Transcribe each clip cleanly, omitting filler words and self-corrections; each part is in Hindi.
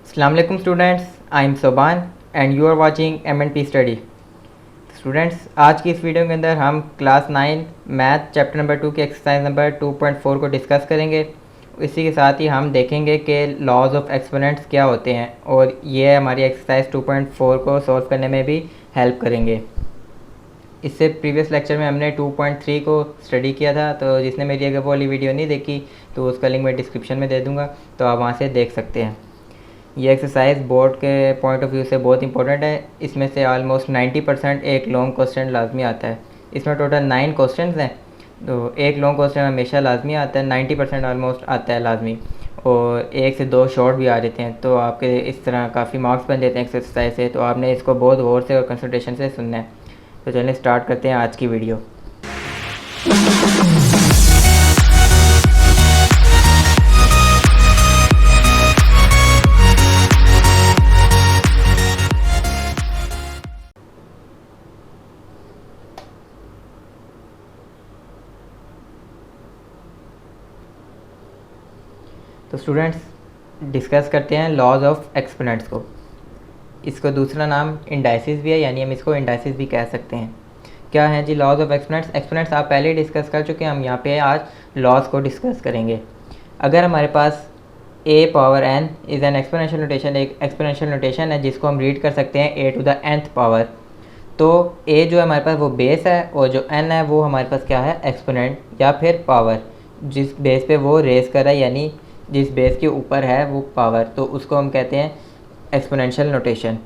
अस्सलाम वालेकुम students, I am Soban and you are watching MNP study. Students, आज की इस वीडियो के अंदर हम क्लास 9 मैथ चैप्टर नंबर 2 के एक्सरसाइज नंबर 2.4 को डिस्कस करेंगे। इसी के साथ ही हम देखेंगे कि लॉज ऑफ एक्सपोनेंट्स क्या होते हैं और ये हमारी एक्सरसाइज 2.4 को सॉल्व करने में भी हेल्प करेंगे। इससे प्रीवियस लेक्चर में हमने 2.3 को स्टडी किया था, तो जिसने मेरी अगर वो वाली वीडियो नहीं देखी तो उसका लिंक मैं डिस्क्रिप्शन में दे दूँगा, तो आप वहाँ से देख सकते हैं। ये एक्सरसाइज बोर्ड के पॉइंट ऑफ व्यू से बहुत इंपॉर्टेंट है। इसमें से ऑलमोस्ट 90% एक लॉन्ग क्वेश्चन लाजमी आता है। इसमें टोटल 9 क्वेश्चन हैं, तो एक लॉन्ग क्वेश्चन हमेशा लाजमी आता है, 90% ऑलमोस्ट आता है लाजमी, और 1 से 2 शॉर्ट भी आ जाते हैं। तो आपके इस तरह काफ़ी मार्क्स बन जाते हैं एक्सरसाइज से, तो आपने इसको बहुत गौर से और कंसंट्रेशन से सुनना है। तो चलिए स्टार्ट करते हैं आज की वीडियो। तो स्टूडेंट्स, डिस्कस करते हैं लॉज ऑफ एक्सपोनेंट्स को। इसको दूसरा नाम इंडाइसिस भी है, यानी हम इसको इंडाइसिस भी कह सकते हैं। क्या है जी लॉज ऑफ एक्सपोनेंट्स? एक्सपोनेंट्स आप पहले ही डिस्कस कर चुके हैं, हम यहाँ पे आज लॉज को डिस्कस करेंगे। अगर हमारे पास a power n is n exponential notation, एक एक्सपोनेंशियल नोटेशन है जिसको हम रीड कर सकते हैं a to the nth power. तो a जो है हमारे पास वो बेस है, और जो n है वो हमारे पास क्या है, एक्सपोनेंट या फिर पावर, जिस बेस पे वो रेस कर रहा है, यानी जिस बेस के ऊपर है वो पावर, तो उसको हम कहते हैं एक्सपोनेंशियल नोटेशन।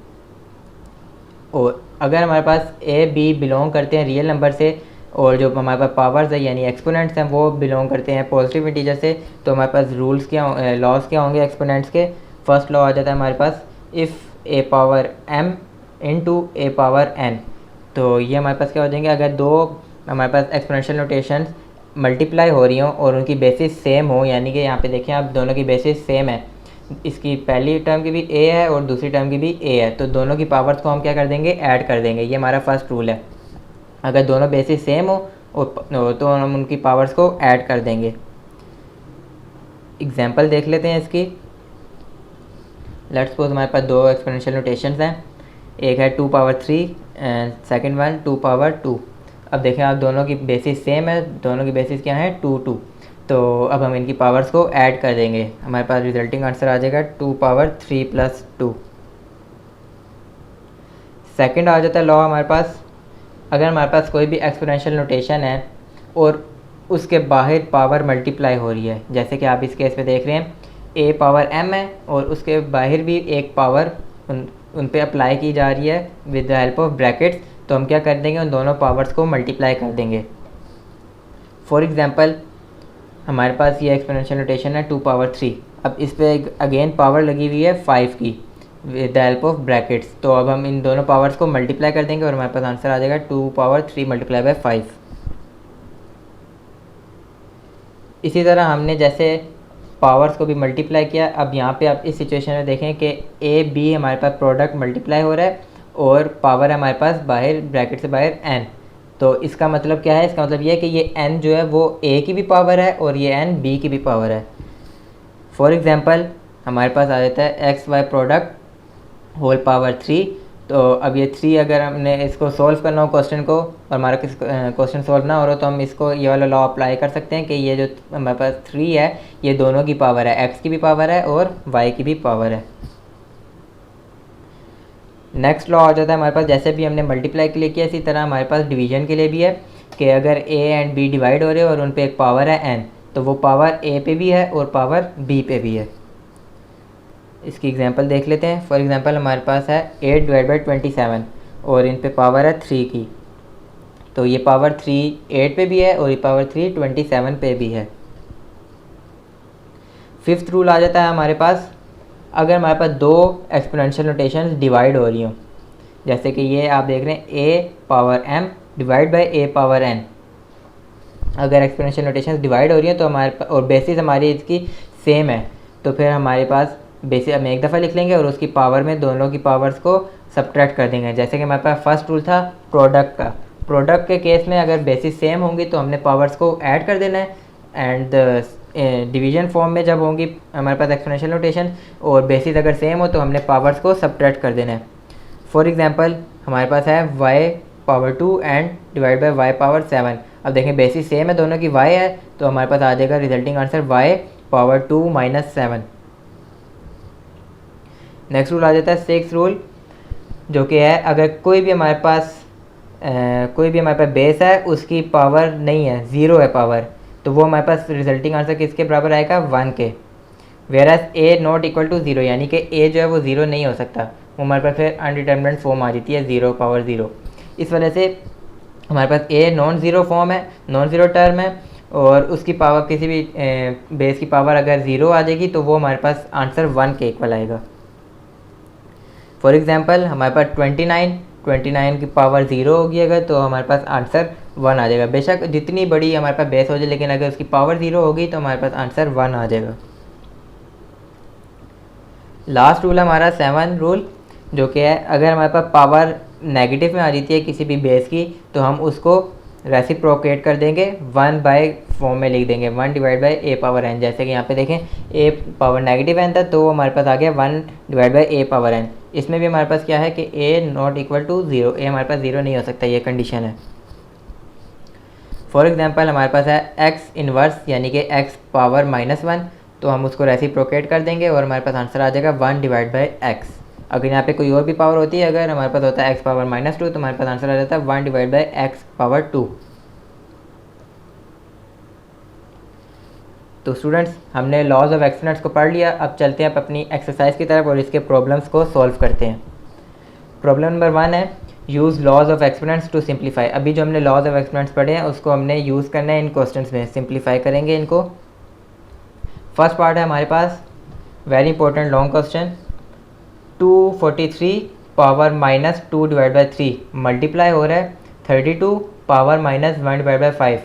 और अगर हमारे पास a b बिलोंग करते हैं रियल नंबर से, और जो हमारे पास पावर्स है यानी एक्सपोनेंट्स हैं वो बिलोंग करते हैं पॉजिटिव इंटीजर से, तो हमारे पास रूल्स क्या, लॉज क्या होंगे एक्सपोनेंट्स के? फर्स्ट लॉ आ जाता है हमारे पास, if a power m into a power n। तो ये हमारे पास क्या हो जाएंगे, अगर दो हमारे पास एक्सपोनेंशियल नोटेशंस मल्टीप्लाई हो रही हों और उनकी बेसिस सेम हो, यानी कि यहाँ पे देखें आप दोनों की बेसिस सेम है, इसकी पहली टर्म की भी a है और दूसरी टर्म की भी a है, तो दोनों की पावर्स को हम क्या कर देंगे, ऐड कर देंगे। ये हमारा फर्स्ट रूल है। अगर दोनों बेसिस सेम हो तो हम उनकी पावर्स को ऐड कर देंगे। एग्जांपल देख लेते हैं इसकी। लेट्स सपोज हमारे पास दो एक्सपोनेंशियल नोटेशंस हैं, एक है 2 power 3 and second one 2 power 2। अब देखें आप दोनों की बेसिस सेम है, दोनों की बेसिस क्या है, 2 2। तो अब हम इनकी पावर्स को ऐड कर देंगे, हमारे पास रिजल्टिंग आंसर आ जाएगा 2 पावर 3 प्लस 2। सेकंड आ जाता है लॉ हमारे पास, अगर हमारे पास कोई भी एक्सपोनेंशियल नोटेशन है और उसके बाहर पावर मल्टीप्लाई हो रही है, जैसे कि आप इस केस में देख रहे हैं a पावर m है और उसके बाहर भी एक पावर उन पे अप्लाई की जा रही है with the help of brackets, तो हम क्या कर देंगे, उन दोनों पावर्स को मल्टीप्लाई कर देंगे। फॉर एग्जांपल हमारे पास ये एक्सपोनेंशियल नोटेशन है 2 पावर 3, अब इस पर अगेन पावर लगी हुई है 5 की with the help of brackets, तो अब हम इन दोनों पावर्स को मल्टीप्लाई कर देंगे और हमारे पास आंसर आ जाएगा 2 पावर 3 मल्टीप्लाई बाय 5। इसी तरह हमने जैसे पावर्स को भी मल्टीप्लाई किया, अब यहाँ पे आप इस सिचुएशन में देखें कि ए बी हमारे पास प्रोडक्ट मल्टीप्लाई हो रहा है और पावर है हमारे पास बाहर ब्रैकेट से बाहर n। तो इसका मतलब क्या है, इसका मतलब ये है कि ये n जो है वो a की भी पावर है और ये n b की भी पावर है। फॉर एग्जांपल हमारे पास आ जाता है x y product whole power 3। तो अब ये 3 अगर हमने इसको सॉल्व करना हो क्वेश्चन को, और हमारा किस क्वेश्चन सॉल्व ना हो रहा, तो हम इसको ये वाला लॉ अप्लाई कर सकते हैं कि ये जो हमारे पास 3 है ये दोनों की पावर है, x की भी पावर है और y की भी पावर है। नेक्स्ट लॉ आ जाता है हमारे पास, जैसे भी हमने मल्टीप्लाई के लिए किया इसी तरह हमारे पास डिवीजन के लिए भी है कि अगर a एंड b डिवाइड हो रहे हैं और उन पर एक पावर है n, तो वो पावर a पे भी है और पावर b पे भी है। इसकी एग्जांपल देख लेते हैं। फॉर एग्जांपल हमारे पास है 8 डिवाइड बाई 27 और इन पे पावर है 3 की, तो ये पावर 3 8 पे भी है और ये पावर 3 27 पे भी है। फिफ्थ रूल आ जाता है हमारे पास, अगर हमारे पास दो एक्सपोनेंशियल नोटेशंस डिवाइड हो रही हों, जैसे कि ये आप देख रहे हैं a power m divide by a power n। अगर एक्सपोनेंशियल नोटेशंस डिवाइड हो रही हैं तो हमारे और बेसिस हमारी इसकी सेम है, तो फिर हमारे पास बेसिस हम एक दफ़ा लिख लेंगे और उसकी पावर में दोनों की पावर्स को सब्ट्रैक्ट कर देंगे। जैसे कि हमारे पास फर्स्ट रूल था प्रोडक्ट का, प्रोडक्ट के केस में अगर बेसिस सेम होंगी तो हमने पावर्स को ऐड कर देना है, एंड डिवीजन फॉर्म में जब होंगी हमारे पास एक्सपोनेंशियल नोटेशन और बेसिस अगर सेम हो तो हमने पावर्स को सब्ट्रैक्ट कर देना है। फॉर एग्जांपल हमारे पास है y power 2 and divide by y power 7। अब देखें बेसिस सेम है दोनों की, y है तो हमारे पास आ जाएगा resulting answer y power 2 minus 7। Next rule आ जाता है 6 रूल, जो कि है अगर कोई भी हमारे पास बेस है उसकी पावर नहीं है, ज़ीरो है पावर, तो वो हमारे पास रिजल्टिंग आंसर किसके बराबर आएगा, 1 के। Whereas a not equal to zero, यानी कि ए जो है वो ज़ीरो नहीं हो सकता, वो हमारे पास फिर अनडिटर्मिनेंट फॉर्म आ जाती है, ज़ीरो पावर ज़ीरो। इस वजह से हमारे पास ए नॉन ज़ीरो फॉर्म है, नॉन ज़ीरो टर्म है, और उसकी पावर किसी भी बेस की पावर अगर ज़ीरो आ जाएगी तो वो हमारे पास आंसर 1 के इक्वल आएगा। फॉर एग्जांपल हमारे पास 29 की पावर ज़ीरो होगी अगर, तो हमारे पास आंसर 1 आ जाएगा। बेशक जितनी बड़ी हमारे पास बेस हो जाए, लेकिन अगर उसकी पावर ज़ीरो होगी तो हमारे पास आंसर 1 आ जाएगा। लास्ट रूल हमारा 7 रूल, जो कि है अगर हमारे पास पावर नेगेटिव में आ जाती है किसी भी बेस की तो हम उसको रेसिप्रोकेट कर देंगे, 1 बाय फॉर्म में लिख देंगे, 1 divide by a power n. जैसे कि यहाँ पे देखें ए पावर नेगेटिव एन था तो हमारे पास आ गया 1 divide by a power n. इसमें भी हमारे पास क्या है कि a not equal to zero, a हमारे पास ज़ीरो नहीं हो सकता, ये कंडीशन है। फॉर एग्जांपल हमारे पास है एक्स इनवर्स यानी कि एक्स पावर -1, तो हम उसको रेसिप्रोकेट कर देंगे और हमारे पास आंसर आ जाएगा 1 डिवाइड बाय एक्स। अगर यहाँ पे कोई और भी पावर होती है, अगर हमारे पास होता है एक्स पावर -2 तो हमारे पास आंसर आ जाता है 1 डिवाइड बाय एक्स पावर 2। तो स्टूडेंट्स हमने लॉज ऑफ एक्सपोनेंट्स को पढ़ लिया, अब चलते हैं अपनी एक्सरसाइज की तरफ और इसके प्रॉब्लम्स को सॉल्व करते हैं। प्रॉब्लम नंबर 1 है use laws of exponents to simplify. अभी जो हमने लॉज ऑफ एक्सपोनेंट्स पढ़े हैं उसको हमने यूज़ करना है इन क्वेश्चंस में, सिंप्लीफाई करेंगे इनको। फर्स्ट पार्ट है हमारे पास very important long question, 243 power -2 divide by 3 multiply हो रहा है 32 पावर -1 डिवाइड बाई 5,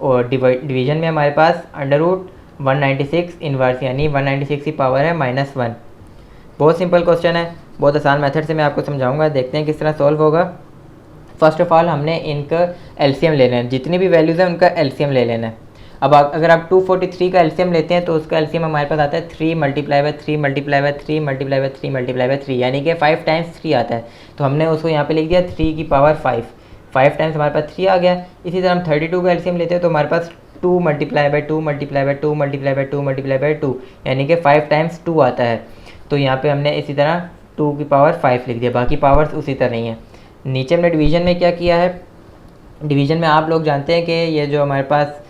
और डिवीजन में हमारे पास √196 इन्वर्स यानी 196 की पावर है -1। बहुत सिंपल क्वेश्चन है, बहुत आसान मेथड से मैं आपको समझाऊंगा, देखते हैं किस तरह सॉल्व होगा। फर्स्ट ऑफ ऑल हमने इनका एलसीएम ले लेना है, जितनी भी वैल्यूज़ हैं उनका एलसीएम ले लेना है। अब अगर आप 243 का एलसीएम लेते हैं तो उसका एलसीएम हमारे पास आता है 3 multiply by 3 multiply by 3 multiply by 3 multiply by 3, यानी कि 5 टाइम्स 3 आता है। तो हमने उसको यहाँ पे लिख दिया 3 की पावर 5 टाइम्स हमारे पास 3 आ गया। इसी तरह हम 32 का एलसीएम लेते हैं तो हमारे पास 2 multiply by 2 multiply by 2 multiply by 2 multiply by 2, यानी कि 5 टाइम्स 2 आता है। तो यहाँ पे हमने इसी तरह 2 की पावर 5 लिख दिया, बाकी पावर्स उसी तरह ही हैं। नीचे हमने डिवीजन में क्या किया है, डिवीजन में आप लोग जानते हैं कि ये जो हमारे पास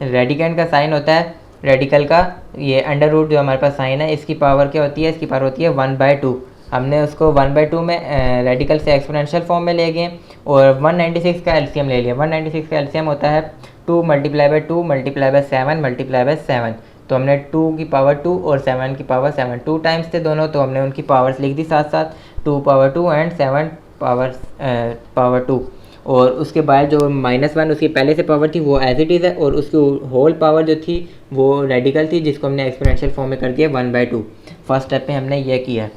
रेडिकेंड का साइन होता है, रेडिकल का ये अंडर रूट जो हमारे पास साइन है, इसकी पावर क्या होती है, इसकी पावर होती है 1/2। हमने उसको 1/2 में रेडिकल से एक्सपोनेंशियल फॉर्म में ले गए और 196 का एलसीएम ले लिया। 196 का एलसीएम होता है 2 multiply by 2 multiply by 7 multiply by 7। तो हमने 2 की पावर 2 और 7 की पावर 7, 2 टाइम्स थे दोनों, तो हमने उनकी पावर्स लिख दी साथ साथ, 2 पावर 2 एंड 7 पावर 2। और उसके बाद जो -1 उसकी पहले से पावर थी वो एज इट इज़ है, और उसकी होल पावर जो थी वो रेडिकल थी, जिसको हमने एक्सपोनेंशियल फॉर्म में कर दिया 1/2। फर्स्ट स्टेप में हमने ये किया।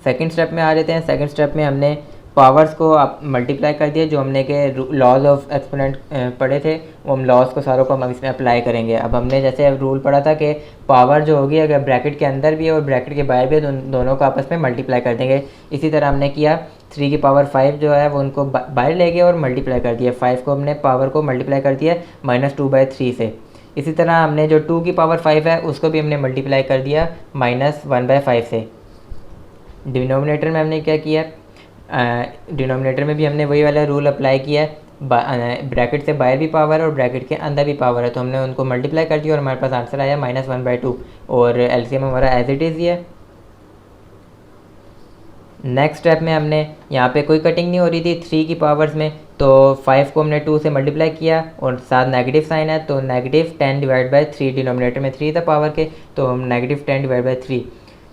सेकंड स्टेप में आ जाते हैं। सेकंड स्टेप में हमने पावर्स को आप मल्टीप्लाई कर दिया, जो हमने के लॉज ऑफ एक्सपोनेंट पढ़े थे वो हम लॉज को सारों को हम इसमें अप्लाई करेंगे। अब हमने जैसे रूल पढ़ा था कि पावर जो होगी अगर ब्रैकेट के अंदर भी है और ब्रैकेट के बाहर भी है तो दोनों को आपस में मल्टीप्लाई कर देंगे। इसी तरह हमने किया 3 की पावर 5 जो है वो उनको बाहर ले गए और मल्टीप्लाई कर दिया, 5 को हमने पावर को मल्टीप्लाई कर दिया -2/3 से। इसी तरह हमने जो 2 की पावर 5 है उसको भी हमने मल्टीप्लाई कर दिया -1/5 से। डिनोमिनेटर में हमने क्या किया, डिनोमिनेटर में भी हमने वही वाला रूल अप्लाई किया है, ब्रैकेट से बाहर भी पावर है और ब्रैकेट के अंदर भी पावर है, तो हमने उनको मल्टीप्लाई कर दिया और हमारे पास आंसर आया -1/2, और एलसीएम हमारा एज इट इज़ ही है। नेक्स्ट स्टेप में हमने यहाँ पे कोई कटिंग नहीं हो रही थी 3 की पावर्स में, तो 5 को हमने 2 से मल्टीप्लाई किया और साथ नेगेटिव साइन है, तो -10 डिवाइड बाई 3, डिनोमिनेटर में 3 था पावर के, तो हम -10 डिवाइड बाई 3।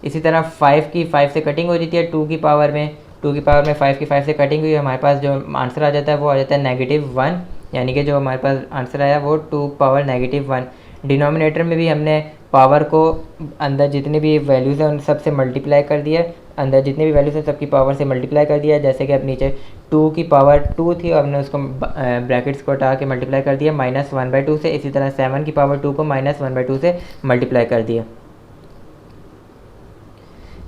इसी तरह 5 की 5 से कटिंग हो जाती है 2 की पावर में, 2 की पावर में 5 की 5 से कटिंग हुई, हमारे पास जो आंसर आ जाता है वो आ जाता है -1, यानी कि जो हमारे पास आंसर आया वो 2 पावर -1। डिनोमिनेटर में भी हमने पावर को अंदर जितनी भी वैल्यूज़ हैं उन सबसे मल्टीप्लाई कर दिया, अंदर जितनी भी वैल्यूज़ हैं सबकी पावर से मल्टीप्लाई कर दिया। जैसे कि अब नीचे 2 की पावर 2 थी और हमने उसको ब्रैकेट्स को हटा के मल्टीप्लाई कर दिया -1/2 से। इसी तरह 7 की पावर 2 को -1/2 से मल्टीप्लाई कर दिया।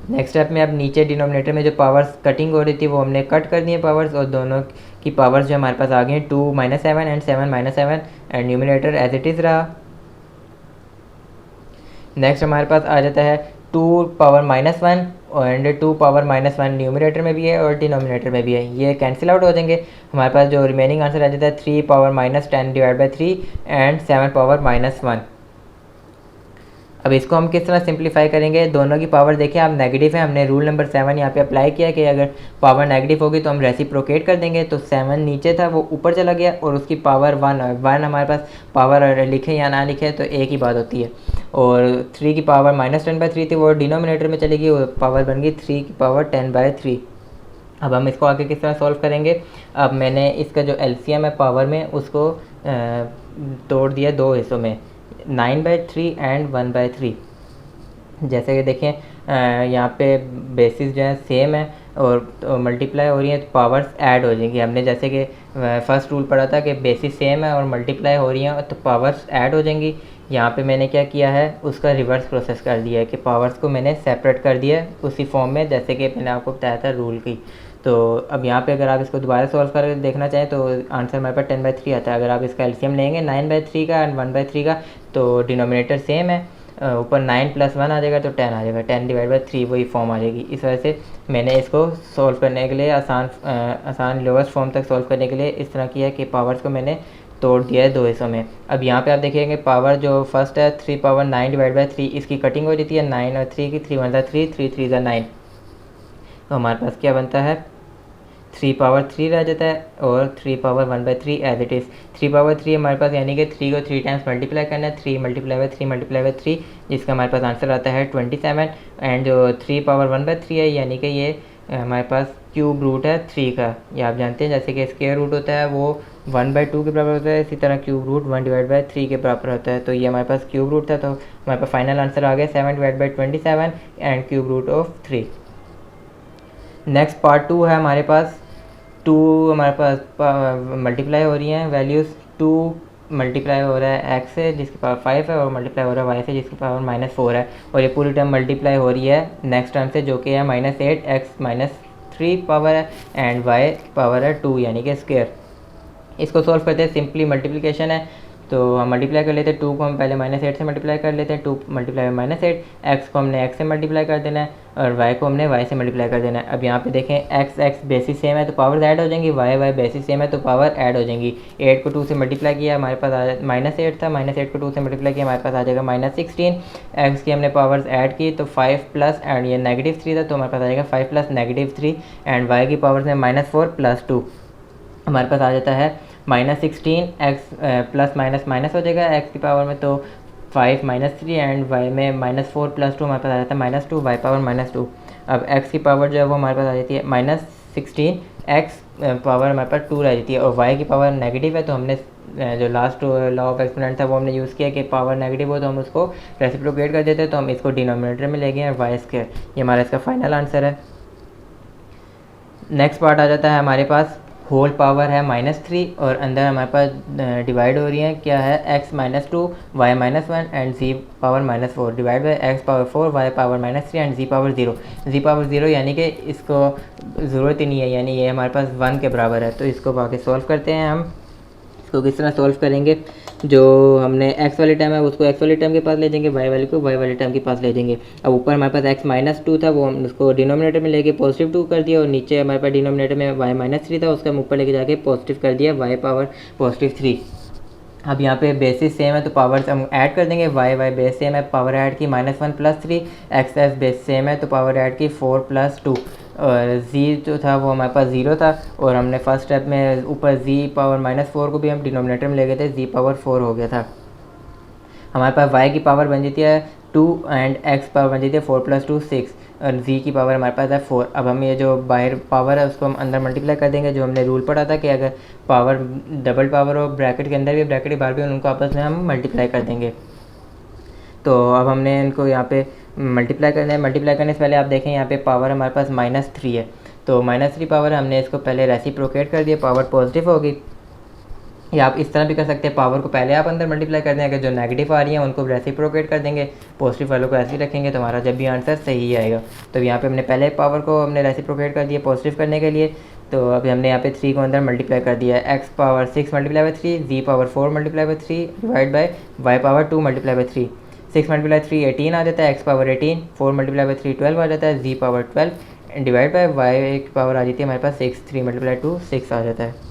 नेक्स्ट स्टेप में अब नीचे डिनोमिनेटर में जो पावर्स कटिंग हो रही थी वो हमने कट कर दी है पावर्स, और दोनों की पावर्स जो हमारे पास आ गई हैं 2 - 7 and 7 - 7 and numerator as it is रहा। नेक्स्ट हमारे पास आ जाता है 2 पावर -1 एंड 2 पावर -1 न्यूमिनेटर में भी है और डिनोमिनेटर में भी है, ये कैंसिल आउट हो जाएंगे। हमारे पास जो रिमेनिंग आंसर आ जाता है 3 पावर -10/3 एंड 7 पावर -1। अब इसको हम किस तरह सिंप्लीफाई करेंगे, दोनों की पावर देखिए आप नेगेटिव है, हमने रूल नंबर 7 यहाँ पे अप्लाई किया कि अगर पावर नेगेटिव होगी तो हम रेसिप्रोकेट कर देंगे। तो 7 नीचे था वो ऊपर चला गया और उसकी पावर 1 हमारे पास पावर लिखे या ना लिखे तो एक ही बात होती है। और 3 की पावर -10/3 थी वो डिनोमिनेटर में चली गई, वो पावर बन गई 3 की पावर 10/3। अब हम इसको आगे किस तरह सॉल्व करेंगे, अब मैंने इसका जो एलसीएम है पावर में उसको तोड़ दिया दो हिस्सों में, 9/3 एंड 1/3। जैसे कि देखें यहाँ पे बेसिस जो है सेम है और तो मल्टीप्लाई हो रही है तो पावर्स ऐड हो जाएंगी। हमने जैसे कि फर्स्ट रूल पढ़ा था कि बेसिस सेम है और मल्टीप्लाई हो रही हैं तो पावर्स ऐड हो जाएंगी। यहाँ पे मैंने क्या किया है उसका रिवर्स प्रोसेस कर दिया है कि पावर्स को मैंने सेपरेट कर दिया है उसी फॉर्म में जैसे कि मैंने आपको बताया था रूल की। तो अब यहाँ पे अगर आप इसको दोबारा सॉल्व करके देखना चाहें तो आंसर हमारे पास 10/3 आता है। अगर आप इसका एलसीएम लेंगे 9/3 का एंड 1/3 का तो डिनोमिनेटर सेम है, ऊपर 9 + 1 आ जाएगा तो 10 आ जाएगा, 10/3 वही फॉर्म आ जाएगी। इस वजह से मैंने इसको सॉल्व करने के लिए आसान लोवेस्ट फॉर्म तक सॉल्व करने के लिए इस तरह किया कि पावर्स को मैंने तोड़ दिया है दो हिस्सों में। अब यहाँ पे आप देखेंगे पावर जो फर्स्ट है 3 पावर 9/3 इसकी कटिंग हो जाती है 9 और 3 की, 3 × 1 = 3, 3 × 3 = 9। तो हमारे पास क्या बनता है 3 पावर 3 रह जाता है और 3 power 1/3 as it is. 3 power 3 हमारे पास यानी कि 3 को 3 टाइम्स मल्टीप्लाई करना है, 3 × 3 × 3 जिसका हमारे पास आंसर आता है 27। एंड जो 3 पावर 1/3 है यानी कि ये हमारे पास क्यूब रूट है 3 का, ये आप जानते हैं जैसे कि स्क्वायर रूट होता है वो 1/2 के बराबर होता है, इसी तरह क्यूब रूट 1/3 के बराबर होता है। तो ये हमारे पास क्यूब रूट था तो हमारे पास फाइनल आंसर आ गया 7/27 and cube root of 3। Next part 2 है हमारे पास 2 हमारे पास मल्टीप्लाई हो रही हैं वैल्यूज़, 2 मल्टीप्लाई हो रहा है x से जिसकी पावर 5 है और मल्टीप्लाई हो रहा है y से जिसकी पावर -4 है, और ये पूरी टर्म मल्टीप्लाई हो रही है नेक्स्ट टर्म से जो कि है -8x - 3 पावर है एंड y पावर है 2 यानी कि स्क्वायर। इसको सॉल्व करते हैं, सिंपली मल्टीप्लिकेशन है तो हम मल्टीप्लाई कर लेते हैं, 2 को हम पहले -8 से मल्टीप्लाई कर लेते हैं, 2 मल्टीप्लाई -8, x को हमने x से मल्टीप्लाई कर देना है और y को हमने y से मल्टीप्लाई कर देना है। अब यहाँ पे देखें x बेसिस सेम है तो पावर्स ऐड हो जाएंगी, y बेसिस सेम है तो पावर ऐड हो जाएंगी। 8 को 2 से मल्टीप्लाई किया हमारे पास आ -8 था, -8 को 2 से मल्टीप्लाई किया हमारे पास आ जाएगा -16। x की हमने पावर्स ऐड की तो 5 प्लस एंड ये -3 था तो हमारे पास आ जाएगा 5 + -3 एंड y की पावर्स में -4 + 2 हमारे पास आ जाता है -16। x प्लस माइनस माइनस हो जाएगा x की पावर में तो 5 - 3 एंड y में -4 + 2 हमारे पास आ जाता है -2 y पावर -2। अब x की पावर जो है वो हमारे पास आ जाती है -16, x पावर हमारे पास 2 रह जाती है और y की पावर नेगेटिव है तो हमने जो लास्ट लॉ ऑफ एक्सपोनेंट था वो हमने यूज़ किया कि पावर नेगेटिव हो तो हम उसको रेसिप्रोकेट कर देते हैं, तो हम इसको डिनोमिनेटर में ले गए y²। ये हमारा इसका फाइनल आंसर है। नेक्स्ट पार्ट आ जाता है हमारे पास होल पावर है -3 और अंदर हमारे पास डिवाइड हो रही है क्या है x - 2 y - 1 and z power -4 divide by x power 4 y power -3 and z power 0। z power 0 यानी कि इसको ज़रूरत ही नहीं है, यानी ये हमारे पास 1 के बराबर है। तो इसको बाकी सॉल्व करते हैं हम। इसको किस तरह सॉल्व करेंगे, जो हमने x वाली टर्म है उसको x वाली टर्म के पास ले जाएंगे, y वाली को y वाली टर्म के पास ले जाएंगे। अब ऊपर हमारे पास x - 2 था वो हम उसको डिनोमिनेटर में लेके +2 कर दिया और नीचे हमारे पास डिनोमिनेटर में y - 3 था उसका हम ऊपर लेके जाके पॉजिटिव कर दिया y पावर +3। अब यहाँ पे बेसिस सेम है तो पावर्स हम ऐड कर देंगे, y बेस सेम है पावर ऐड की -1 + 3, x बेस सेम है तो पावर ऐड की 4 + 2 और z जो था वो हमारे पास 0 था और हमने फर्स्ट स्टेप में ऊपर z पावर -4 को भी हम डिनोमिनेटर में ले गए थे, z पावर 4 हो गया था। हमारे पास y की पावर बन जाती है 2 एंड x पावर बन जाती है 4 + 2 6 और z की पावर हमारे पास है 4। अब हम ये जो बाहर पावर है उसको हम अंदर मल्टीप्लाई कर देंगे, जो हमने रूल पढ़ा था कि अगर पावर डबल पावर हो ब्रैकेट के अंदर भी ब्रैकेट के बाहर भी उनको आपस में हम मल्टीप्लाई कर देंगे। तो अब हमने इनको यहाँ पे मल्टीप्लाई करना है। मल्टीप्लाई करने से पहले आप देखें यहाँ पे पावर हमारे पास -3 है, तो -3 पावर हमने इसको पहले रेसिप्रोकेट कर दिया, पावर पॉजिटिव होगी। या आप इस तरह भी कर सकते हैं, पावर को पहले आप अंदर मल्टीप्लाई कर दें, अगर जो नेगेटिव आ रही हैं उनको रेसिप्रोकेट कर देंगे, पॉजिटिव वालों को ऐसे ही रखेंगे, तो हमारा जब भी आंसर सही आएगा। तो यहाँ पे हमने पहले पावर को हमने रेसिप्रोकेट कर दिया पॉजिटिव करने के लिए, तो अभी हमने यहाँ पे 3 को अंदर मल्टीप्लाई कर दिया है। X power 6 multiply by 3, z power 4 multiply by 3 divide by y power 2 multiply by 3। 6 multiply 3 18 आ जाता है, एक्स पावर 18, 4 मल्टीप्लाई बाई 3 12 आ जाता है, z power 12 divide by y की पावर आ जाती है हमारे पास 6, 3 मल्टीप्लाई 2 6 आ जाता है।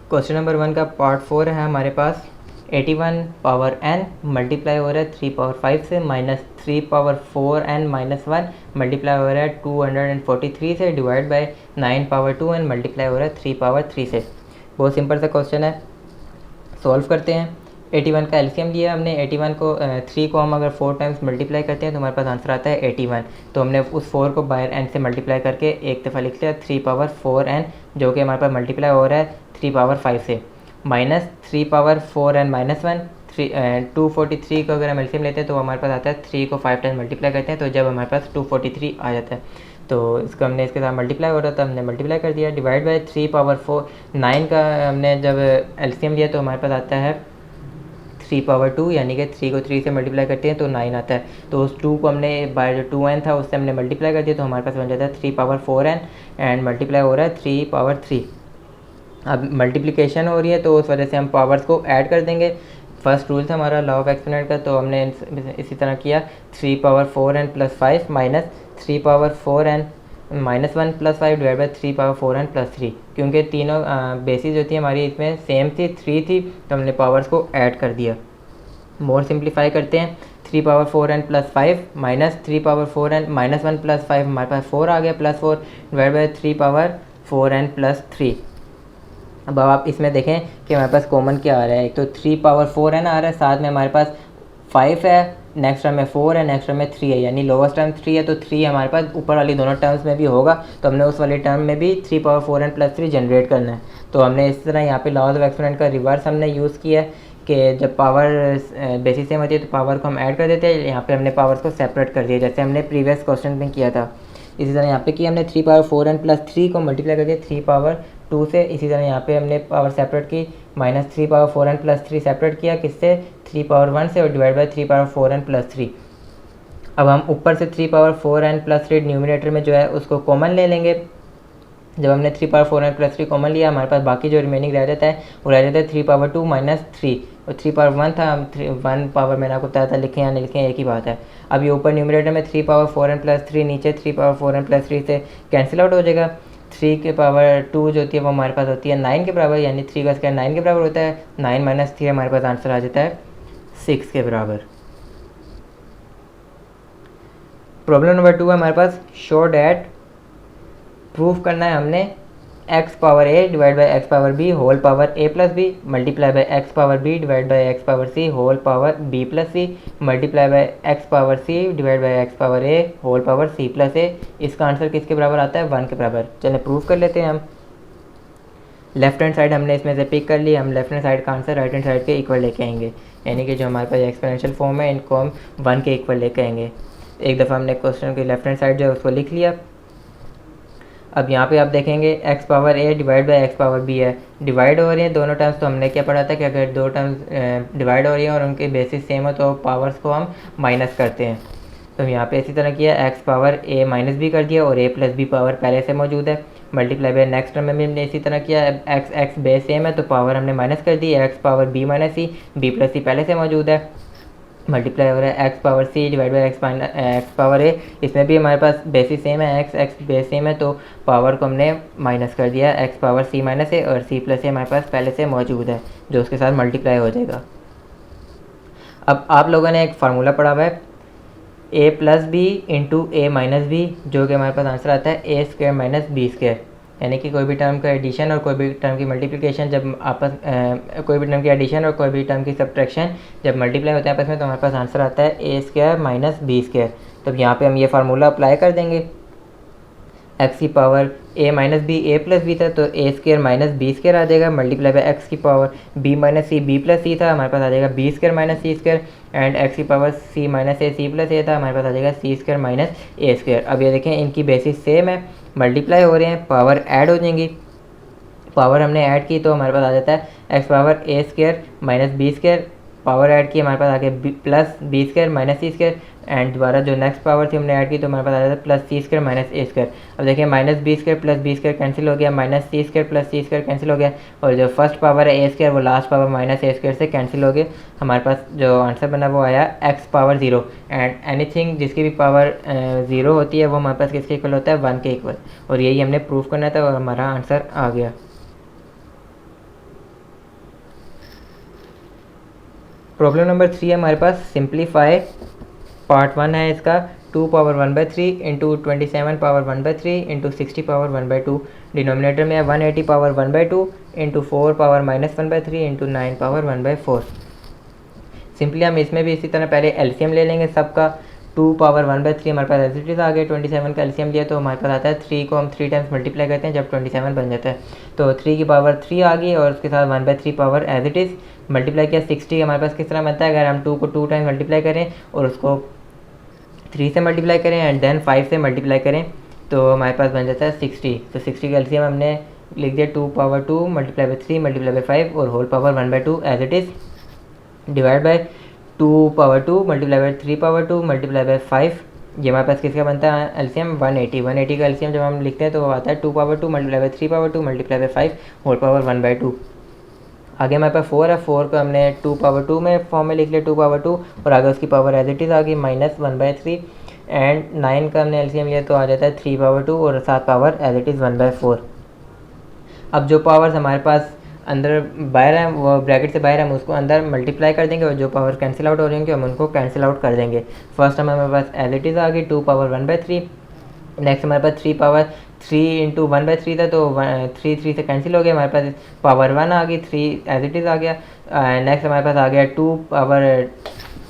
क्वेश्चन नंबर 1 का पार्ट 4 है हमारे पास। 81 पावर n मल्टीप्लाई हो रहा है 3 पावर 5 से, minus 3 power 4n minus 1 multiply हो रहा है 243 से, divide by 9 power 2n multiply हो रहा है 3 पावर 3 से। बहुत सिंपल सा क्वेश्चन है, सॉल्व करते हैं। 81 का एलसीएम लिया हमने, 81 को 3 को हम अगर 4 टाइम्स मल्टीप्लाई करते हैं तो हमारे पास आंसर आता है 81। तो हमने उस 4 को बाहर n से मल्टीप्लाई करके एक दफ़ा लिख लिया 3 पावर 4n, जो कि हमारे पास मल्टीप्लाई हो रहा है 3 पावर 5 से, माइनस 3 पावर 4n माइनस 1, 243 को अगर हम एलसीएम लेते हैं तो हमारे पास आता है 3 को 5 टाइम्स मल्टीप्लाई करते हैं तो जब हमारे पास 243 आ जाता है, तो इसको हमने इसके साथ मल्टीप्लाई हो रहा था हमने मल्टीप्लाई कर दिया, डिवाइड बाय 3 पावर 4 9 का हमने जब एलसीएम लिया तो हमारे पास आता है 3 पावर 2, यानी कि 3 को 3 से मल्टीप्लाई करते हैं तो 9 आता है। तो उस 2 को हमने बाय जो 2n था उससे हमने मल्टीप्लाई कर दिया तो हमारे पास बन जाता है 3 पावर 4n एंड मल्टीप्लाई हो रहा है 3 पावर 3। अब मल्टीप्लिकेशन हो रही है तो उस वजह से हम पावर्स को ऐड कर देंगे। फर्स्ट रूल था हमारा लॉ ऑफ एक्सपोनेंट का, तो हमने इसी तरह किया 3 power 4n plus 5 minus 3 power 4n minus 1 plus 5 divide by 3 power 4n plus 3, क्योंकि तीनों बेसिस जो थी हमारी इसमें सेम थी 3 थी, तो हमने पावर्स को ऐड कर दिया। मोर सिंप्लीफाई करते हैं, 3 power 4n plus 5 minus 3 power 4n minus 1 plus 5 हमारे पास 4 आ गया, plus 4 divide by 3 power 4n plus 3। अब आप इसमें देखें कि हमारे पास कॉमन क्या आ रहा है, एक तो 3 पावर 4n आ रहा है, साथ में हमारे पास 5 है, नेक्स्ट टर्म में 4 है, नेक्स्ट टर्म में 3 है, यानी लोवेस्ट टर्म 3 है, तो 3 हमारे पास ऊपर वाली दोनों टर्म्स में भी होगा, तो हमने उस वाले टर्म में भी 3 पावर 4n प्लस 3 जनरेट करना है। तो हमने इस तरह यहाँ पे लॉज ऑफ एक्सपोनेंट का रिवर्स हमने यूज़ किया है कि जब पावर बेसिस सेम होती है तो पावर को हम ऐड कर देते हैं, यहाँ पे हमने पावर्स को सेपरेट कर दिया जैसे हमने प्रीवियस क्वेश्चन में किया था। इसी तरह यहाँ पे किया हमने 3 पावर 4n प्लस 3 को मल्टीप्लाई कर दिया 3 पावर 2 से, इसी तरह यहाँ पे हमने पावर सेपरेट की, minus 3 power 4n plus 3 separate किया किससे, 3 पावर 1 से, और divide by 3 power 4n plus 3। अब हम ऊपर से 3 पावर 4n प्लस 3 न्यूमिनेटर में जो है उसको कॉमन ले लेंगे। जब हमने 3 पावर 4n प्लस 3 कॉमन लिया हमारे पास बाकी जो रिमेनिंग रह जाता है वो रह जाता है 3 पावर 2 माइनस 3, और 3 पावर 1 था, हम 1 पावर मैंने आपको बताया था, लिखें या नहीं लिखें एक ही बात है। अब ये ऊपर न्यूमिनेटर में 3 पावर 4n प्लस 3, नीचे 3 पावर 4n प्लस 3 से कैंसिल आउट हो जाएगा। 3 के पावर 2 जो होती है वो हमारे पास होती है 9 के बराबर, यानी 3 का स्क्वायर 9 के बराबर होता है, 9 माइनस 3 हमारे पास आंसर आ जाता है 6 के बराबर। प्रॉब्लम नंबर 2 है हमारे पास, शो डैट प्रूफ करना है हमने X power A divide by x power B whole power A plus B multiply by x power B divide by x power C whole power B plus C multiply by x power C divide by x power A whole power C plus A. इसका आंसर किसके बराबर आता है, 1 के बराबर। चलिए प्रूफ कर लेते हैं हम। लेफ्ट हैंड साइड हमने इसमें से पिक कर ली, हम लेफ्ट हैंड साइड का आंसर राइट हैंड साइड के इक्वल लेके आएंगे, यानी कि जो हमारे पास एक्सपोनेंशियल फॉर्म है इनको हम 1 के इक्वल लेके आएंगे। एक दफ़ा हमने क्वेश्चन की लेफ्ट हैंड साइड जो है उसको लिख लिया। अब यहाँ पे आप देखेंगे x power A divide by x power b है, डिवाइड हो रही हैं दोनों टर्म्स, तो हमने क्या पढ़ा था कि अगर दो टर्म्स डिवाइड हो रही हैं और उनके बेसिस सेम हो तो पावर्स को हम माइनस करते हैं। तो यहाँ पे इसी तरह किया, x power A minus B कर दिया और ए प्लस बी पावर पहले से मौजूद है, मल्टीप्लाई बाई नेक्स्ट टर्म में भी हमने इसी तरह किया, एक्स एक्स बेस सेम है तो पावर हमने माइनस कर दी, X power B minus C, B plus C पहले से मौजूद है, मल्टीप्लाई हो रहा है x power C divide by x power A, इसमें भी हमारे पास बेसिस सेम है, एक्स एक्स बेस सेम है तो पावर को हमने माइनस कर दिया, X power C minus A, और सी प्लस ए हमारे पास पहले से मौजूद है जो उसके साथ मल्टीप्लाई हो जाएगा। अब आप लोगों ने एक फार्मूला पढ़ा हुआ है ए प्लस बी इंटू ए माइनस बी, जो कि हमारे पास आंसर आता है ए स्क्वायर माइनस बी स्क्वायर, यानी कि कोई भी टर्म का एडिशन और कोई भी टर्म की मल्टीप्लिकेशन जब आपस कोई भी टर्म की एडिशन और कोई भी टर्म की सब्ट्रैक्शन जब मल्टीप्लाई होता है आपस में तो हमारे पास आंसर आता है ए स्क्वायर माइनस बी स्क्वायर। तो यहाँ पे हम ये फार्मूला अप्लाई कर देंगे, एक्स की power A minus B A plus B था तो A square minus B square आ जाएगा, मल्टीप्लाई बाय एक्स की power B minus C B plus C था, हमारे पास आ जाएगा B square minus C square, and X की power C minus A C plus A था, हमारे पास आ जाएगा सी स्क्र माइनस ए स्क्र। अब ये देखें इनकी बेसिस सेम है, मल्टीप्लाई हो रहे हैं, पावर ऐड हो जाएंगी, पावर हमने ऐड की तो हमारे पास आ जाता है x power a square minus B square, power add की हमारे पास आ गया plus b square minus C square, and दोबारा जो नेक्स्ट पावर थी हमने ऐड की तो हमारे पास आ जाता है प्लस सी स्क्र माइनस ए स्क्र। अब देखिए minus B square plus b square cancel हो गया, माइनस सी square plus c square cancel हो गया, और जो फर्स्ट पावर है ए स्क्र वो लास्ट पावर माइनस ए स्क्र से कैंसिल हो गया। हमारे पास जो आंसर बना वो आया एक्स पावर 0, एंड एनीथिंग जिसकी भी पावर 0 होती है वो हमारे पास किसके इक्वल होता है 1 के इक्वल, और यही हमने प्रूव करना था और हमारा आंसर आ गया। प्रॉब्लम नंबर 3 है हमारे पास, सिंप्लीफाई पार्ट 1 है इसका, 2 power 1/3 into 27 power 1/3 into 60 power 1/2, denominator में है 180 power 1/2 into 4 power minus 1/3 into 9 power 1/4। Simply हम इसमें भी इसी तरह पहले एलसीएम ले लेंगे सबका, 2 पावर 1/3 हमारे पास एज इट इज़ आ गया, 27 का एलसीएम लिया तो हमारे पास आता है 3 को हम 3 टाइम्स मल्टीप्लाई करते हैं जब 27 बन जाता है, तो 3 की पावर 3 आ गई और उसके साथ 1/3 power as it is multiply किया। 60 हमारे पास किस तरह बनता है, अगर हम 2 को 2 टाइम्स मल्टीप्लाई करें और उसको 3 से मल्टीप्लाई करें एंड देन 5 से मल्टीप्लाई करें तो हमारे पास बन जाता है 60। तो 60 का एलसीएम हमने लिख दिया 2 power 2 multiply by 3 multiply by 5 और whole power 1/2 as it is, divide by 2 power 2 multiply by 3 power 2 multiply by 5, ये हमारे पास किसका बनता है एलसीएम 180 का एलसीएम जब हम लिखते हैं तो आता है 2 power 2 multiply by 3 power 2 multiply by 5 whole power 1/2। आगे हमारे पास 4 है, 4 को हमने 2 पावर 2 में फॉर्म में लिख लिया 2 पावर 2 और आगे उसकी पावर एज इट इज़ आ गई माइनस 1/3, एंड 9 का हमने एलसीएम लिया तो आ जाता है 3 पावर 2 और 7 पावर एज इट इज़ 1/4। अब जो पावर्स हमारे पास अंदर बाहर हैं वो ब्रैकेट से बाहर हम उसको अंदर मल्टीप्लाई कर देंगे और जो पावर कैंसिल आउट हो रही होंगे हम उनको कैंसिल आउट कर देंगे। फर्स्ट हमारे पास एज इट इज़ आ गई 2 पावर 1/3, नेक्स्ट हमारे पास 3 पावर 3 इंटू 1/3 था तो 3 से कैंसिल हो गया, हमारे पास पावर 1 आ गई, 3 एज इट इज़ आ गया। नेक्स्ट हमारे पास आ गया 2 पावर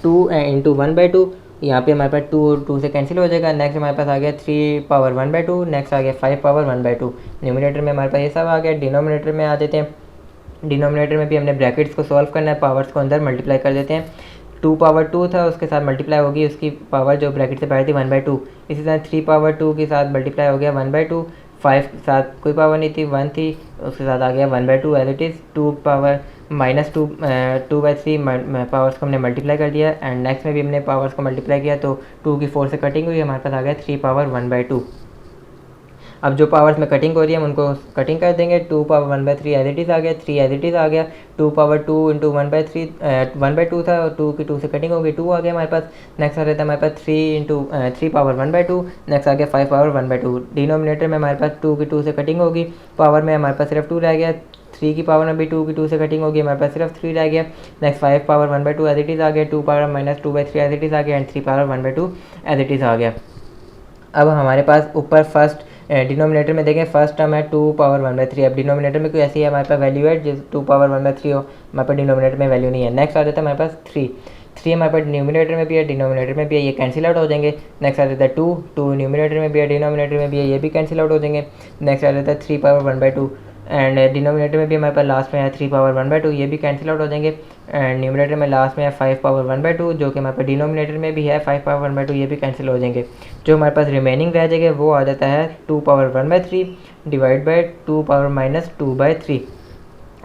2 इंटू 1/2, यहाँ पे हमारे पास 2 से कैंसिल हो जाएगा। नेक्स्ट हमारे पास आ गया 3 पावर 1/2, नेक्स्ट आ गया 5 पावर 1/2। न्यूमिनेटर में हमारे पास ये सब आ गया। डिनोमिनेटर में आ देते हैं, डिनोमिनेटर में भी हमने ब्रैकेट्स को सॉल्व करना है, पावर्स को अंदर मल्टीप्लाई कर देते हैं। 2 पावर 2 था उसके साथ मल्टीप्लाई होगी उसकी पावर जो ब्रैकेट से बाहर थी 1/2, इसी तरह 3 पावर 2 के साथ मल्टीप्लाई हो गया 1/2, 5 के साथ कोई पावर नहीं थी 1 थी उसके साथ आ गया 1/2 as it is. 2 power minus 2/3 powers को हमने मल्टीप्लाई कर दिया, एंड नेक्स्ट में भी हमने पावर्स को मल्टीप्लाई किया तो 2 की 4 से कटिंग हुई, हमारे पास आ गया 3 पावर 1/2। अब जो पावर्स में कटिंग हो रही है हम उनको कटिंग कर देंगे। 2 पावर 1/3 एज इट इज़ आ गया, 3 एज इट इज़ आ गया, 2 पावर 2 इंटू 1/3 1/2 था और 2 की 2 से कटिंग हो गई 2 आ गया हमारे पास। नेक्स्ट आ रहा था हमारे पास 3 पावर 1/2, नेक्स्ट आ गया 5 पावर 1/2। डिनोमिनेटर में हमारे पास 2 की 2 से कटिंग होगी, पावर में हमारे पास सिर्फ 2 रह गया, 3 की पावर में भी 2 की 2 से कटिंग होगी, हमारे पास सिर्फ 3 रह गया। Next 5 power 1/2 as it is आ गया, 2 power minus 2/3 as it is आ गया, and 3 power 1/2 as it is आ गया। अब हमारे पास ऊपर फर्स्ट डिनोमिनेटर में देखें फर्स्ट टर्म है 2 पावर 1/3। अब डिनोमिनेटर में कोई ऐसी है हमारे पास वैल्यू है जिस 2 पावर 1/3 हो, हमारे पास डिनोमिनेटर में वैल्यू नहीं है। नेक्स्ट आ जाता है हमारे पास 3 हमारे पास न्यूमिनेटर में भी है डिनोमिनेटर में भी है, ये कैंसिल आउट हो जाएंगे। नेक्स्ट आ जाता है 2 न्यूमिनेटर में भी है डिनोमिनेटर में भी है, ये भी कैंसिल आउट हो जाएंगे। नेक्स्ट आ जाता है 3 पावर 1/2 एंड डिनोमिनेटर में भी हमारे पास लास्ट में है 3 पावर 1/2, ये भी कैंसिल आउट हो जाएंगे। एंड न्यूमिनेटर में लास्ट में है 5 पावर 1/2 जो कि हमारे पास डिनोमिनेटर में भी है 5 पावर 1/2, ये भी कैंसिल हो जाएंगे। जो हमारे पास रिमेनिंग रह जाएगा वो आ जाता है 2 power 1/3 divide by 2 power minus 2/3।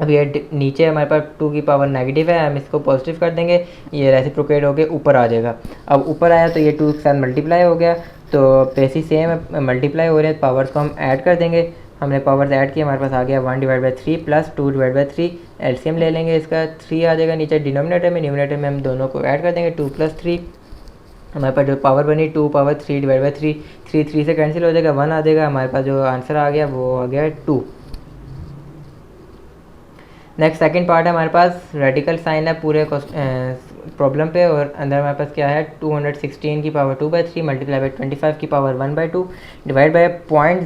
अब ये नीचे हमारे पास 2 की पावर नेगेटिव है, हम इसको पॉजिटिव कर देंगे, ये रेसिप्रोकेट होके ऊपर आ जाएगा। अब ऊपर आया तो ये 2 के साथ मल्टीप्लाई हो गया, तो बेसिस सेम है मल्टीप्लाई हो रहे हैं, पावर्स को हम ऐड कर देंगे। हमने पावर्स ऐड किया, हमारे पास आ गया 1/3 प्लस 2/3। एलसीएम ले लेंगे इसका, 3 आ जाएगा नीचे डिनोमिनेटर में, न्यूमिनेटर में हम दोनों को ऐड कर देंगे 2 + 3। हमारे पास जो पावर बनी 2 पावर 3/3, 3 से कैंसिल हो जाएगा 1 आ जाएगा, हमारे पास जो आंसर आ गया वो आ गया 2। नेक्स्ट सेकंड पार्ट है हमारे पास, रेडिकल साइन है पूरे प्रॉब्लम पे, और अंदर हमारे पास क्या है 216 की पावर 2/3 मल्टीप्लाई बाई 25 की पावर 1/2 डिवाइड बाई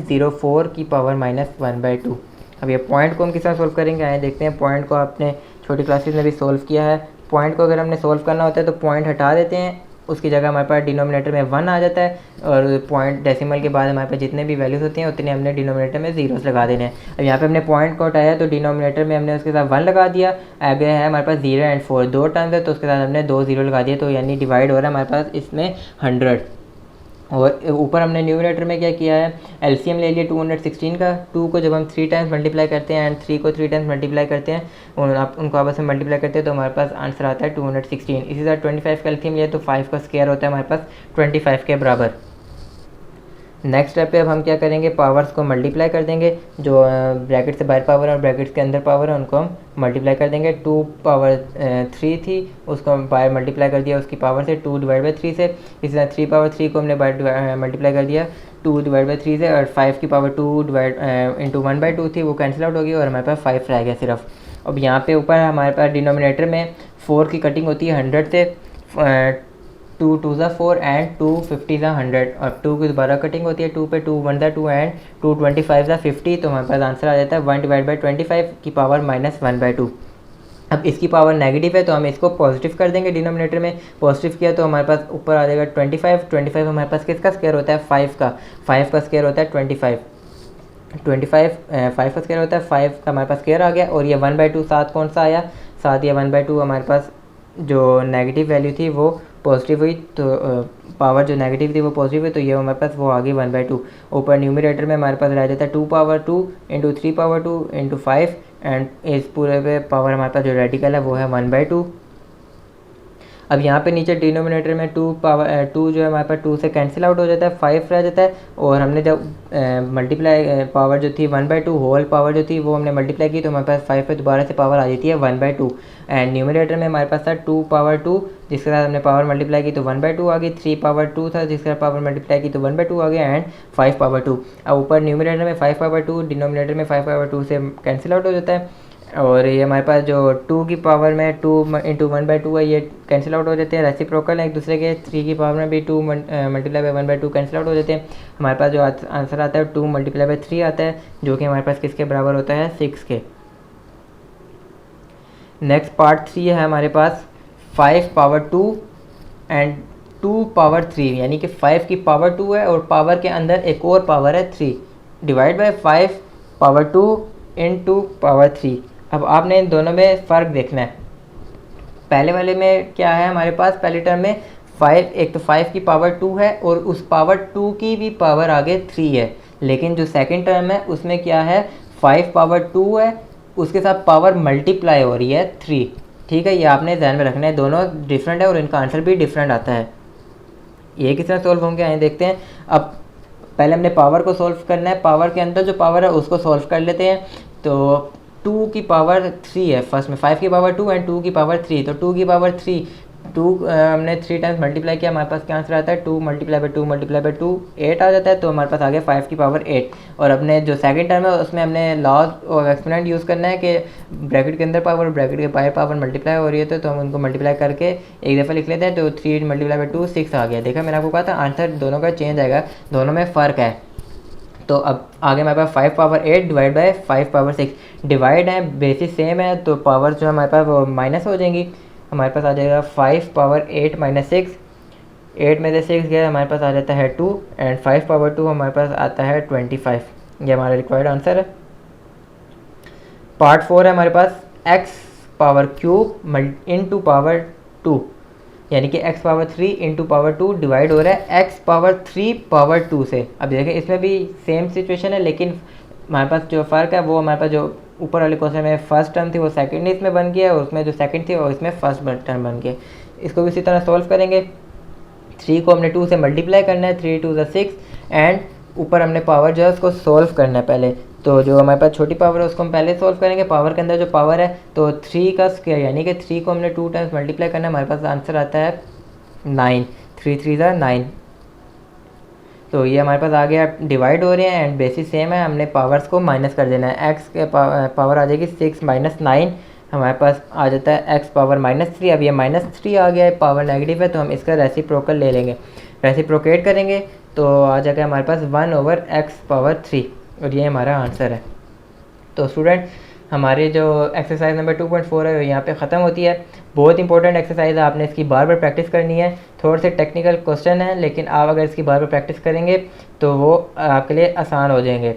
0.04 की पावर माइनस 1/2। अब ये पॉइंट को हम किस तरह सोल्व करेंगे, आए देखते हैं। पॉइंट को आपने छोटी क्लासेस में भी सोल्व किया है। पॉइंट को अगर हमने सोल्व करना होता है तो पॉइंट हटा देते हैं उसकी जगह हमारे पास डिनोमिनेटर में 1 आ जाता है, और पॉइंट डेसिमल के बाद हमारे पास जितने भी वैल्यूज़ होती हैं उतने हमने डिनोमिनेटर में ज़ीरोस लगा देने हैं। अब यहाँ पे हमने पॉइंट को हटाया तो डिनोमिनेटर में हमने उसके साथ 1 लगा दिया। आगे है हमारे पास 0 एंड 4 दो टर्म्स है, तो उसके साथ हमने 2 0 लगा दिए, तो यानी डिवाइड हो रहा है हमारे पास इसमें 100। और ऊपर हमने न्यूमरेटर में क्या किया है, एलसीएम ले लिया 216 का। 2 को जब हम 3 टाइम्स मल्टीप्लाई करते हैं एंड 3 को 3 टाइम्स मल्टीप्लाई करते हैं, उनको आपस में मल्टीप्लाई करते हैं, तो हमारे पास आंसर आता है 216। इसी तरह 25 का एलसीएम लिया तो 5 का स्क्वायर होता है हमारे पास 25 के बराबर। नेक्स्ट स्टेप पे अब हम क्या करेंगे, पावर्स को मल्टीप्लाई कर देंगे। जो ब्रैकेट से बाहर पावर है और ब्रैकेट्स के अंदर पावर है उनको हम मल्टीप्लाई कर देंगे। 2 पावर 3 थी, उसको हम बाहर मल्टीप्लाई कर दिया उसकी पावर से 2 डिवाइड बाई 3 से। इसी तरह 3 पावर 3 को हमने बाहर मल्टीप्लाई कर दिया 2 डिवाइड बाई 3 से, और 5 की पावर 2 डिवाइड इंटू 1/2 थी, वो कैंसिल आउट हो गई और हमारे पास 5 रह गया सिर्फ। अब यहाँ पे ऊपर हमारे पास डिनोमिनेटर में 4 की कटिंग होती है 100 से, 2 2 4 एंड 2 50 100, और 2 की दोबारा कटिंग होती है 2 पे, 2 1 2 एंड 2 25 50, तो हमारे पास आंसर आ जाता है 1 डिवाइड बाई 25 की पावर -1/2। अब इसकी पावर नेगेटिव है तो हम इसको पॉजिटिव कर देंगे, डिनोमिनेटर में पॉजिटिव किया तो हमारे पास ऊपर आ जाएगा 25 हमारे पास किसका स्क्वायर होता है 5 का स्क्वायर होता है 25 5 का स्क्वायर होता है 5 का हमारे पास स्क्वायर आ गया, और ये 1/2 साथ कौन सा आया, साथ ये 1/2 हमारे पास जो नेगेटिव वैल्यू थी वो पॉजिटिव हुई, तो पावर जो नेगेटिव थी वो पॉजिटिव हुई, तो ये हमारे पास वो आ गई 1/2। ऊपर न्यूमरेटर में हमारे पास रह जाता है 2 power 2 into 3 power 2 into 5, and इस पूरे पे पावर हमारे पास जो रेडिकल है वो है 1/2। अब यहाँ पे नीचे डिनोमिनेटर में 2 पावर 2 जो है हमारे पास 2 से कैंसिल आउट हो जाता है, 5 रह जाता है, और हमने जब मल्टीप्लाई पावर जो थी 1/2 होल पावर जो थी वो हमने मल्टीप्लाई की तो हमारे पास 5 पे दोबारा से पावर आ जाती है 1/2। एंड न्यूमरेटर में हमारे पास था 2 पावर 2 जिसके साथ हमने पावर मल्टीप्लाई की तो 1/2 आ गई, 3 पावर 2 था जिसके साथ पावर मल्टीप्लाई की तो 1/2 आ गया, एंड 5 पावर 2। अब ऊपर न्यूमरेटर में 5 पावर 2 डिनोमिनेटर में 5 पावर 2 से कैंसिल आउट हो जाता है, और ये हमारे पास जो 2 की पावर में 2 इंटू 1/2 है ये कैंसिल आउट हो जाते हैं, रेसिप्रोकल है एक दूसरे के। 3 की पावर में भी 2 मल्टीप्लाई बाई 1/2 कैंसिल आउट हो जाते हैं। हमारे पास जो आंसर आता है 2 मल्टीप्लाई बाई 3 आता है, जो कि हमारे पास किसके बराबर होता है 6 के। नेक्स्ट पार्ट 3 है हमारे पास 5 पावर 2 एंड 2 पावर 3, यानी कि 5 की पावर 2 है और पावर के अंदर एक और पावर है 3, divide by 5 power 2 into power 3। अब आपने इन दोनों में फ़र्क देखना है। पहले वाले में क्या है हमारे पास, पहले टर्म में 5, एक तो 5 की पावर 2 है और उस पावर 2 की भी पावर आगे 3 है, लेकिन जो सेकंड टर्म है उसमें क्या है 5 पावर 2 है उसके साथ पावर मल्टीप्लाई हो रही है 3। ठीक है, ये आपने ध्यान में रखना है, दोनों डिफरेंट है और इनका आंसर भी डिफरेंट आता है। ये किस तरह सॉल्व होंगे आए देखते हैं। अब पहले हमने पावर को सॉल्व करना है, पावर के अंदर जो पावर है उसको सॉल्व कर लेते हैं। तो 2 की पावर 3 है फर्स्ट में, 5 की पावर 2 एंड 2 की पावर 3, तो 2 की पावर 3 हमने 3 टाइम्स मल्टीप्लाई किया, हमारे पास क्या आंसर आता है 2 मल्टीप्लाई बाई 2 मल्टीप्लाई बाई 2 8 आ जाता है, तो हमारे पास आ गया 5 की पावर 8। और अपने जो सेकंड टर्म है उसमें हमने लॉज ऑफ एक्सपोनेंट यूज़ करना है कि ब्रैकेट के अंदर पावर और ब्रैकेट के बाहर पावर मल्टीप्लाई हो रही है, तो हम उनको मल्टीप्लाई करके एक दफ़ा लिख लेते हैं, तो 3 मल्टीप्लाई बाई 2 6 आ गया। देखा मैंने आपको कहा था आंसर दोनों का चेंज आएगा, दोनों में फ़र्क है। तो अब आगे हमारे पास 5 power 8 divide by 5 power 6, divide है बेसिस सेम है तो पावर जो हमारे पास वो माइनस हो जाएंगी। हमारे पास आ जाएगा 5 पावर 8 माइनस 6, 8 में से 6 गया हमारे पास आ जाता है 2, एंड 5 पावर 2 हमारे पास आता है 25। ये हमारा रिक्वायर्ड आंसर है। पार्ट 4 है हमारे पास x power cube into power 2, यानी कि x power 3 into power 2 divide हो रहा है x पावर 3 पावर 2 से। अब देखें इसमें भी सेम सिचुएशन है, लेकिन हमारे पास जो फ़र्क है वो हमारे पास जो ऊपर वाले क्वेश्चन में फर्स्ट टर्म थी वो सेकंड इसमें बन गया, और उसमें जो सेकंड थी वो इसमें फर्स्ट टर्म बन गया। इसको भी इसी तरह सॉल्व करेंगे। 3 को हमने 2 से मल्टीप्लाई करना है, 3 2 6, एंड ऊपर हमने पावर जो है उसको सॉल्व करना है पहले। तो जो हमारे पास छोटी पावर है उसको हम पहले सॉल्व करेंगे। पावर के अंदर जो पावर है तो 3 का स्क्वायर, यानी कि 3 को हमने 2 टाइम्स मल्टीप्लाई करना है, हमारे पास आंसर आता है 9, 3 3 9। तो ये हमारे पास आ गया, डिवाइड हो रहे हैं एंड बेसिस सेम है, हमने पावर्स को माइनस कर देना है। x के पावर आ जाएगी 6 माइनस 9, हमारे पास आ जाता है x पावर -3। अब ये -3 आ गया है, पावर नेगेटिव है तो हम इसका रेसिप्रोकल ले लेंगे, रेसिप्रोकेट करेंगे तो आ जाएगा हमारे पास 1/x पावर 3, और ये हमारा आंसर है। तो स्टूडेंट हमारे जो एक्सरसाइज नंबर 2.4 है यहाँ पे ख़त्म होती है। बहुत इंपॉर्टेंट एक्सरसाइज है, आपने इसकी बार बार प्रैक्टिस करनी है। थोड़े से टेक्निकल क्वेश्चन है, लेकिन आप अगर इसकी बार बार प्रैक्टिस करेंगे तो वो आपके लिए आसान हो जाएंगे।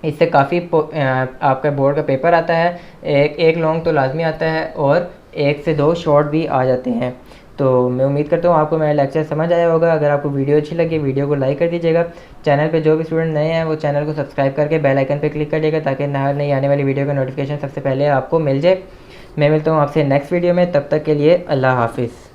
इससे काफ़ी आपका बोर्ड का पेपर आता है, एक लॉन्ग तो लाजमी आता है और 1 से 2 शॉर्ट भी आ जाते हैं। तो मैं उम्मीद करता हूँ आपको मेरा लेक्चर समझ आया होगा। अगर आपको वीडियो अच्छी लगी, वीडियो को लाइक कर दीजिएगा। चैनल पे जो भी स्टूडेंट नए हैं वो चैनल को सब्सक्राइब करके बेल आइकन पे क्लिक करिएगा, ताकि नई आने वाली वीडियो का नोटिफिकेशन सबसे पहले आपको मिल जाए। मैं मिलता हूँ आपसे नेक्स्ट वीडियो में, तब तक के लिए अल्लाह हाफिज़।